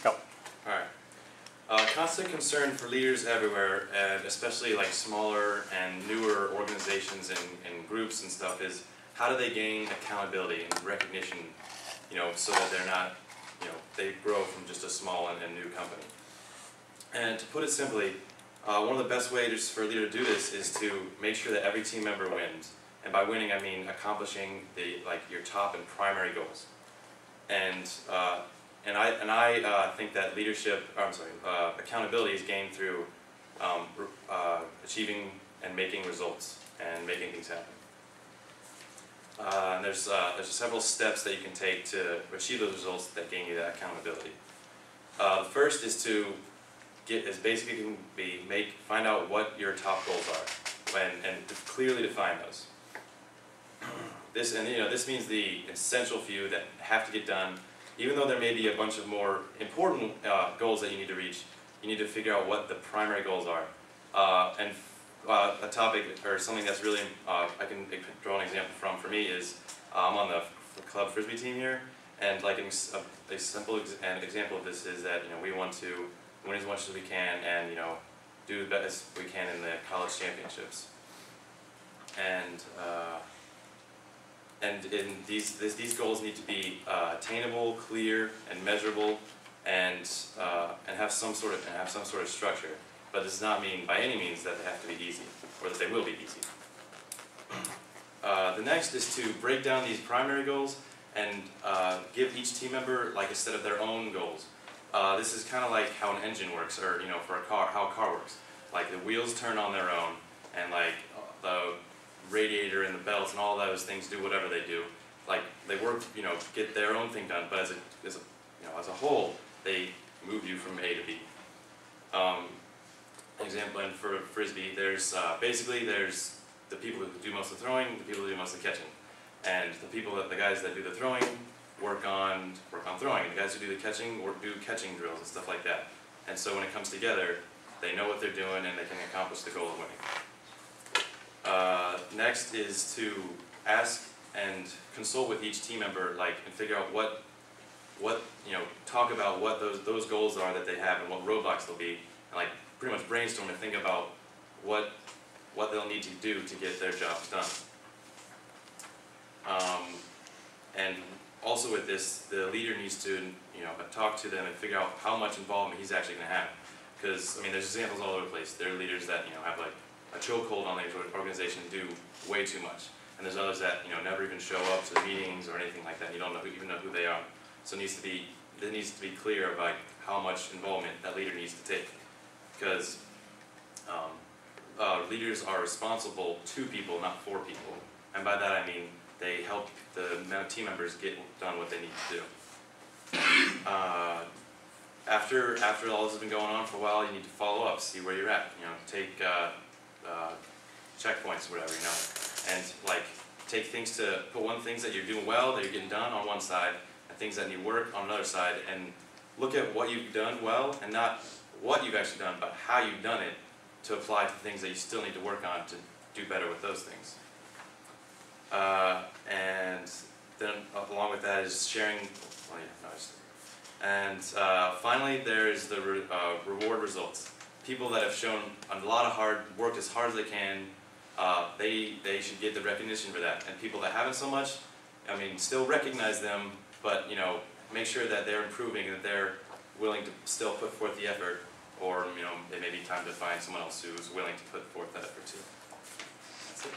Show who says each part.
Speaker 1: Go.
Speaker 2: Alright. Constant concern for leaders everywhere, and especially like smaller and newer organizations and groups and stuff, is how do they gain accountability and recognition, so that they're not, they grow from just a small and new company. And to put it simply, one of the best ways for a leader to do this is to make sure that every team member wins. And by winning, I mean accomplishing your top and primary goals. And I think that accountability is gained through achieving and making results and making things happen. And there's several steps that you can take to achieve those results that gain you that accountability. The first is to find out what your top goals are and clearly define those. This means the essential few that have to get done. Even though there may be a bunch of more important goals that you need to reach, you need to figure out what the primary goals are. A topic or something that's really I can draw an example from for me is I'm on the club frisbee team here, and like a simple example of this is that we want to win as much as we can and do the best we can in the college championships. And these goals need to be attainable, clear, and measurable, and have some sort of structure. But this does not mean by any means that they have to be easy, or that they will be easy. The next is to break down these primary goals and give each team member a set of their own goals. This is kind of like how an engine works, or for a car, how a car works. Like the wheels turn on their own, and the radiator and the belts and all those things do whatever they do. They work, get their own thing done, but as a whole, they move you from A to B. Example, and for frisbee, there's the people who do most of the throwing, the people who do most of the catching, and the guys that do the throwing work on throwing, and the guys who do the catching do catching drills and stuff like that. And so when it comes together, they know what they're doing and they can accomplish the goal of winning. Next is to ask and consult with each team member, and figure out talk about what those goals are that they have and what roadblocks they'll be, and pretty much brainstorm and think about what they'll need to do to get their jobs done. And also with this, the leader needs to talk to them and figure out how much involvement he's actually going to have. Because there's examples all over the place. There are leaders that have a chokehold on the organization, do way too much, and there's others that never even show up to the meetings or anything like that. You don't even know who they are. So it needs to be clear about how much involvement that leader needs to take, because leaders are responsible to people, not for people, and by that I mean they help the team members get done what they need to do. After all this has been going on for a while, you need to follow up, see where you're at. Take checkpoints, whatever, and take things things that you're doing well, that you're getting done on one side, and things that need work on another side, and look at what you've done well, and not what you've actually done, but how you've done it, to apply to things that you still need to work on to do better with those things. And then along with that is sharing. And finally, there's the reward results. People that have shown a lot of worked as hard as they can, they should get the recognition for that. And people that haven't so much, still recognize them, but make sure that they're improving and that they're willing to still put forth the effort, or it may be time to find someone else who's willing to put forth that effort too. That's it.